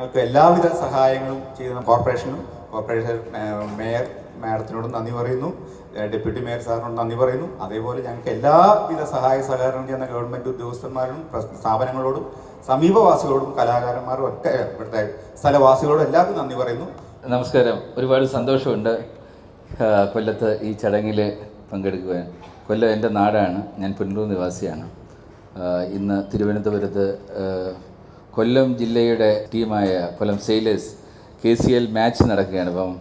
ഞങ്ങൾക്ക് എല്ലാവിധ സഹായങ്ങളും ചെയ്യുന്ന കോർപ്പറേഷൻ മാഡത്തിനോടും നന്ദി പറയുന്നു, ഡെപ്യൂട്ടി മേയർ സാറിനോട് നന്ദി പറയുന്നു. അതേപോലെ ഞങ്ങൾക്ക് എല്ലാവിധ സഹായ സഹകരണം ചെയ്യുന്ന ഗവൺമെൻറ് ഉദ്യോഗസ്ഥന്മാരും സ്ഥാപനങ്ങളോടും സമീപവാസികളോടും കലാകാരന്മാരും ഒക്കെ ഇവിടുത്തെ സ്ഥലവാസികളോടും എല്ലാവർക്കും നന്ദി പറയുന്നു. നമസ്കാരം. ഒരുപാട് സന്തോഷമുണ്ട് കൊല്ലത്ത് ഈ ചടങ്ങിൽ പങ്കെടുക്കുവാൻ. കൊല്ലം എൻ്റെ നാടാണ്, ഞാൻ പുനലൂർ നിവാസിയാണ്. ഇന്ന് തിരുവനന്തപുരത്ത് കൊല്ലം ജില്ലയുടെ ടീമായ കൊല്ലം സെയിലേഴ്സ് KCL മാച്ച് നടക്കുകയാണ്. അപ്പം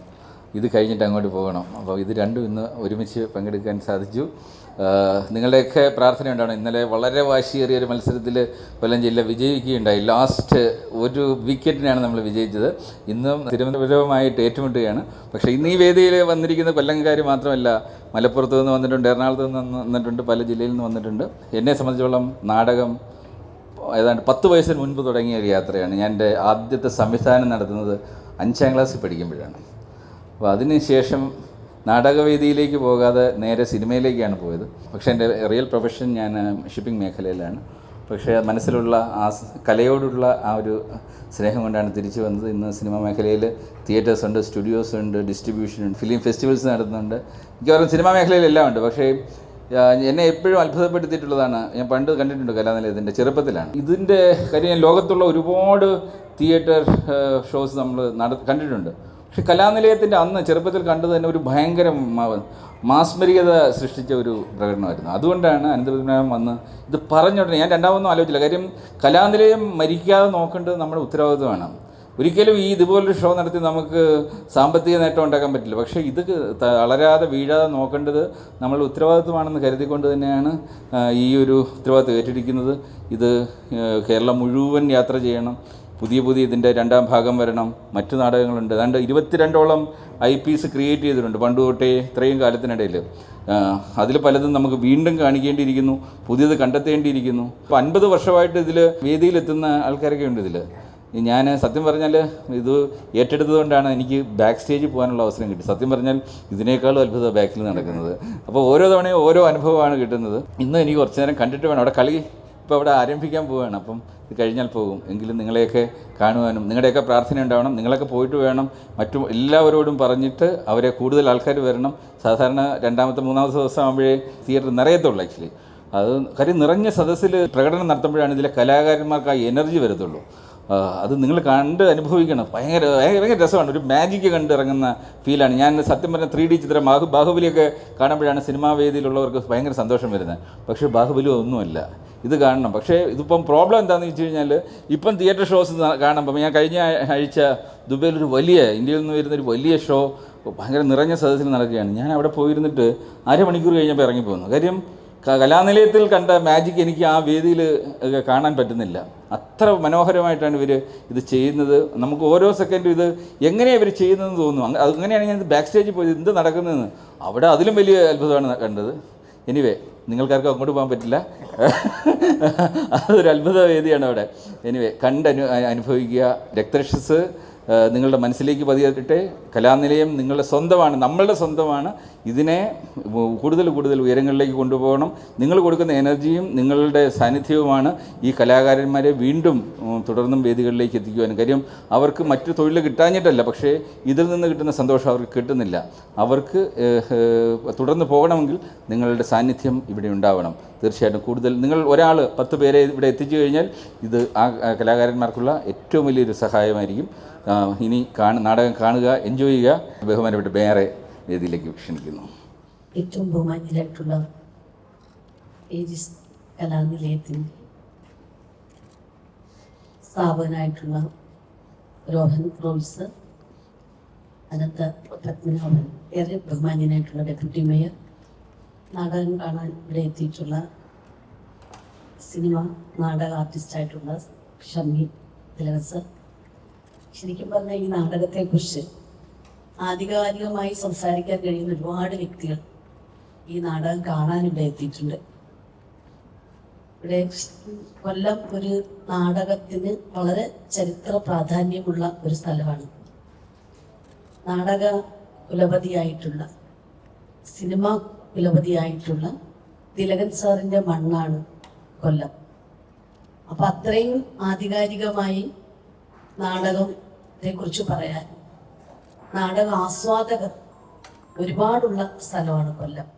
ഇത് കഴിഞ്ഞിട്ട് അങ്ങോട്ട് പോകണം. അപ്പോൾ ഇത് രണ്ടും ഇന്ന് ഒരുമിച്ച് പങ്കെടുക്കാൻ സാധിച്ചു. നിങ്ങളുടെയൊക്കെ പ്രാർത്ഥന ഉണ്ടാവണം. ഇന്നലെ വളരെ വാശിയേറിയൊരു മത്സരത്തിൽ കൊല്ലം ജില്ല വിജയിക്കുകയുണ്ടായി. ലാസ്റ്റ് ഒരു വിക്കറ്റിനാണ് നമ്മൾ വിജയിച്ചത്. ഇന്നും തിരുവനന്തപുരവുമായിട്ട് ഏറ്റുമുട്ടുകയാണ്. പക്ഷേ ഇന്ന് ഈ വേദിയിൽ വന്നിരിക്കുന്ന കൊല്ലംകാർ മാത്രമല്ല, മലപ്പുറത്ത് നിന്ന് വന്നിട്ടുണ്ട്, എറണാകുളത്ത് നിന്ന് വന്നിട്ടുണ്ട്, പല ജില്ലയിൽ നിന്ന് വന്നിട്ടുണ്ട്. എന്നെ സംബന്ധിച്ചോളം നാടകം ഏതാണ്ട് 10 വയസ്സിന് മുൻപ് തുടങ്ങിയ ഒരു യാത്രയാണ്. ഞാൻ എൻ്റെ ആദ്യത്തെ സംവിധാനം നടത്തുന്നത് 5ാം ക്ലാസ്സിൽ പഠിക്കുമ്പോഴാണ്. അപ്പോൾ അതിനുശേഷം നാടകവേദിയിലേക്ക് പോകാതെ നേരെ സിനിമയിലേക്കാണ് പോയത്. പക്ഷേ എൻ്റെ റിയൽ പ്രൊഫഷൻ ഞാൻ ഷിപ്പിംഗ് മേഖലയിലാണ്. പക്ഷേ മനസ്സിലുള്ള ആ കലയോടുള്ള ആ ഒരു സ്നേഹം കൊണ്ടാണ് തിരിച്ചു വന്നത്. ഇന്ന് സിനിമാ മേഖലയിൽ തിയേറ്റേഴ്സ് ഉണ്ട്, സ്റ്റുഡിയോസ് ഉണ്ട്, ഡിസ്ട്രിബ്യൂഷൻ ഉണ്ട്, ഫിലിം ഫെസ്റ്റിവൽസ് നടത്തുന്നുണ്ട്. മിക്കവാറും സിനിമാ മേഖലയിലെല്ലാം ഉണ്ട്. പക്ഷേ എന്നെ എപ്പോഴും അത്ഭുതപ്പെടുത്തിയിട്ടുള്ളതാണ്, ഞാൻ പണ്ട് കണ്ടിട്ടുണ്ട് കലാനിലയത്തിൻ്റെ ചെറുപ്പത്തിലാണ്. ഇതിൻ്റെ കാര്യം ഞാൻ ലോകത്തുള്ള ഒരുപാട് തിയേറ്റർ ഷോസ് നമ്മൾ കണ്ടിട്ടുണ്ട്. പക്ഷെ കലാനിലയത്തിൻ്റെ അന്ന് ചെറുപ്പത്തിൽ കണ്ടത് തന്നെ ഒരു ഭയങ്കര മാസ്മരികത സൃഷ്ടിച്ച ഒരു പ്രകടനമായിരുന്നു. അതുകൊണ്ടാണ് അനന്തപത്മനാഭൻ വന്ന് ഇത് പറഞ്ഞുടനെ ഞാൻ രണ്ടാമതൊന്നും ആലോചിച്ചില്ല. കാര്യം കലാനിലയം മരിക്കാതെ നോക്കേണ്ടത് നമ്മുടെ ഉത്തരവാദിത്വമാണ്. ഒരിക്കലും ഇതുപോലൊരു ഷോ നടത്തി നമുക്ക് സാമ്പത്തിക നേട്ടം ഉണ്ടാക്കാൻ പറ്റില്ല. പക്ഷേ ഇത് വളരാതെ വീഴാതെ നോക്കേണ്ടത് നമ്മളുടെ ഉത്തരവാദിത്വമാണെന്ന് കരുതിക്കൊണ്ട് തന്നെയാണ് ഈ ഒരു ഉത്തരവാദിത്വം ഏറ്റെടുക്കുന്നത്. ഇത് കേരളം മുഴുവൻ യാത്ര ചെയ്യണം. പുതിയ ഇതിൻ്റെ 2ാം ഭാഗം വരണം. മറ്റു നാടകങ്ങളുണ്ട്. ഏതാണ്ട് 22ഓളം IPs ക്രിയേറ്റ് ചെയ്തിട്ടുണ്ട് പണ്ട് തൊട്ടേ ഇത്രയും കാലത്തിനിടയിൽ. അതിൽ പലതും നമുക്ക് വീണ്ടും കാണിക്കേണ്ടിയിരിക്കുന്നു, പുതിയത് കണ്ടെത്തേണ്ടിയിരിക്കുന്നു. ഇപ്പോൾ 50 വർഷമായിട്ട് ഇതിൽ വേദിയിലെത്തുന്ന ആൾക്കാരൊക്കെ ഉണ്ട് ഇതിൽ. ഞാൻ സത്യം പറഞ്ഞാൽ ഇത് ഏറ്റെടുത്തതുകൊണ്ടാണ് എനിക്ക് ബാക്ക് സ്റ്റേജിൽ പോകാനുള്ള അവസരം കിട്ടി. സത്യം പറഞ്ഞാൽ ഇതിനേക്കാളും അത്ഭുതം ബാക്കിൽ നടക്കുന്നത്. അപ്പോൾ ഓരോ തവണയും ഓരോ അനുഭവമാണ് കിട്ടുന്നത്. ഇന്ന് എനിക്ക് കുറച്ച് നേരം കണ്ടിട്ട് വേണം, അവിടെ കളി ഇപ്പോൾ അവിടെ ആരംഭിക്കാൻ പോവുകയാണ്. അപ്പം ഇത് കഴിഞ്ഞാൽ പോകും. എങ്കിലും നിങ്ങളെയൊക്കെ കാണുവാനും നിങ്ങളുടെയൊക്കെ പ്രാർത്ഥന ഉണ്ടാവണം. നിങ്ങളൊക്കെ പോയിട്ട് വേണം മറ്റു എല്ലാവരോടും പറഞ്ഞിട്ട് അവരെ കൂടുതൽ ആൾക്കാർ വരണം. സാധാരണ 2ാമത്തെ 3ാമത്തെ ദിവസം ആകുമ്പോഴേ തിയേറ്റർ നിറയത്തുള്ളൂ. ആക്ച്വലി അത് കാര്യം നിറഞ്ഞ സദസ്സിൽ പ്രകടനം നടത്തുമ്പോഴാണ് ഇതിലെ കലാകാരന്മാർക്ക് ആ എനർജി വരത്തുള്ളൂ. അത് നിങ്ങൾ കണ്ട് അനുഭവിക്കണം. ഭയങ്കര രസമാണ്. ഒരു മാജിക്ക് കണ്ടിറങ്ങുന്ന ഫീലാണ്. ഞാൻ സത്യം പറഞ്ഞ 3D ചിത്രം ബാഹുബലിയൊക്കെ കാണുമ്പോഴാണ് സിനിമാ വേദിയിലുള്ളവർക്ക് ഭയങ്കര സന്തോഷം വരുന്നത്. പക്ഷേ ബാഹുബലി ഒന്നുമല്ല, ഇത് കാണണം. പക്ഷേ ഇതിപ്പം പ്രോബ്ലം എന്താണെന്ന് വെച്ച് കഴിഞ്ഞാൽ ഇപ്പം തിയേറ്റർ ഷോസ് കാണുമ്പോൾ ഞാൻ കഴിഞ്ഞ ആഴ്ച ദുബൈയിലൊരു ഇന്ത്യയിൽ നിന്ന് വരുന്നൊരു വലിയ ഷോ ഭയങ്കര നിറഞ്ഞ സദസ്സിൽ നടക്കുകയാണ്. ഞാൻ അവിടെ പോയിരുന്നിട്ട് അരമണിക്കൂർ കഴിഞ്ഞപ്പോൾ ഇറങ്ങിപ്പോകുന്നു. കാര്യം കലാനിലയത്തിൽ കണ്ട മാജിക് എനിക്ക് ആ വേദിയിൽ കാണാൻ പറ്റുന്നില്ല. അത്ര മനോഹരമായിട്ടാണ് ഇവർ ഇത് ചെയ്യുന്നത്. നമുക്ക് ഓരോ സെക്കൻഡും ഇത് എങ്ങനെയാണ് ഇവർ ചെയ്യുന്നതെന്ന് തോന്നുന്നു. അങ്ങനെയാണ് ഞാൻ ബാക്ക് സ്റ്റേജിൽ പോയത്, എന്ത് നടക്കുന്നതെന്ന്. അവിടെ അതിലും വലിയ അത്ഭുതമാണ് കണ്ടത്. എനിവേ, നിങ്ങൾക്കാർക്കും അങ്ങോട്ട് പോകാൻ പറ്റില്ല. അതൊരു അത്ഭുത വേദിയാണ് അവിടെ. എനിവേ, അനുഭവിക്കുക. രക്തരക്ഷസ് നിങ്ങളുടെ മനസ്സിലേക്ക് പതിയട്ടെ. കലാനിലയം നിങ്ങളുടെ സ്വന്തമാണ്, നമ്മളുടെ സ്വന്തമാണ്. ഇതിനെ കൂടുതൽ ഉയരങ്ങളിലേക്ക് കൊണ്ടുപോകണം. നിങ്ങൾ കൊടുക്കുന്ന എനർജിയും നിങ്ങളുടെ സാന്നിധ്യവുമാണ് ഈ കലാകാരന്മാരെ വീണ്ടും തുടർന്നും വേദികളിലേക്ക് എത്തിക്കുവാനും. കാര്യം അവർക്ക് മറ്റു തൊഴിൽ കിട്ടാഞ്ഞിട്ടല്ല, പക്ഷേ ഇതിൽ നിന്ന് കിട്ടുന്ന സന്തോഷം അവർക്ക് കിട്ടുന്നില്ല. അവർക്ക് തുടർന്ന് പോകണമെങ്കിൽ നിങ്ങളുടെ സാന്നിധ്യം ഇവിടെ ഉണ്ടാവണം. തീർച്ചയായിട്ടും കൂടുതൽ നിങ്ങൾ ഒരാൾ 10 പേരെ ഇവിടെ എത്തിച്ചു കഴിഞ്ഞാൽ ഇത് ആ കലാകാരന്മാർക്കുള്ള ഏറ്റവും വലിയൊരു സഹായമായിരിക്കും. ഇനി നാടകം കാണുക, എൻജോയ് ചെയ്യുക. ബഹുമാനപ്പെട്ട മേയറെ വേദിയിലേക്ക് ക്ഷണിക്കുന്നു. ഏറ്റവും ബഹുമാന്യരായിട്ടുള്ള ഏജിസ് കലാനിലയത്തിൻ്റെ സ്ഥാപകനായിട്ടുള്ള രോഹൻ റോയ്സ്, അനന്ത പത്മനാഭൻ, ഏറെ ബഹുമാന്യനായിട്ടുള്ള ഡെപ്യൂട്ടി മേയർ, നാടകം കാണാൻ ഇവിടെ എത്തിയിട്ടുള്ള സിനിമ നാടക ആർട്ടിസ്റ്റായിട്ടുള്ള ഷമ്മി തിലകൻ സർ. ശരിക്കും പറഞ്ഞാൽ ഈ നാടകത്തെക്കുറിച്ച് ആധികാരികമായി സംസാരിക്കാൻ കഴിയുന്ന ഒരുപാട് വ്യക്തികൾ ഈ നാടകം കാണാൻ ഇവിടെ എത്തിയിട്ടുണ്ട്. ഇവിടെ കൊല്ലം ഒരു നാടകത്തിന് വളരെ ചരിത്ര പ്രാധാന്യമുള്ള ഒരു സ്ഥലമാണ്. നാടക കുലപതിയായിട്ടുള്ള, സിനിമ കുലപതിയായിട്ടുള്ള തിലകൻ സാറിൻ്റെ മണ്ണാണ് കൊല്ലം. അപ്പം അത്രയും ആധികാരികമായി നാടകത്തെക്കുറിച്ച് പറയാൻ നാടക ആസ്വാദകർ ഒരുപാടുള്ള സ്ഥലമാണ് കൊല്ലം.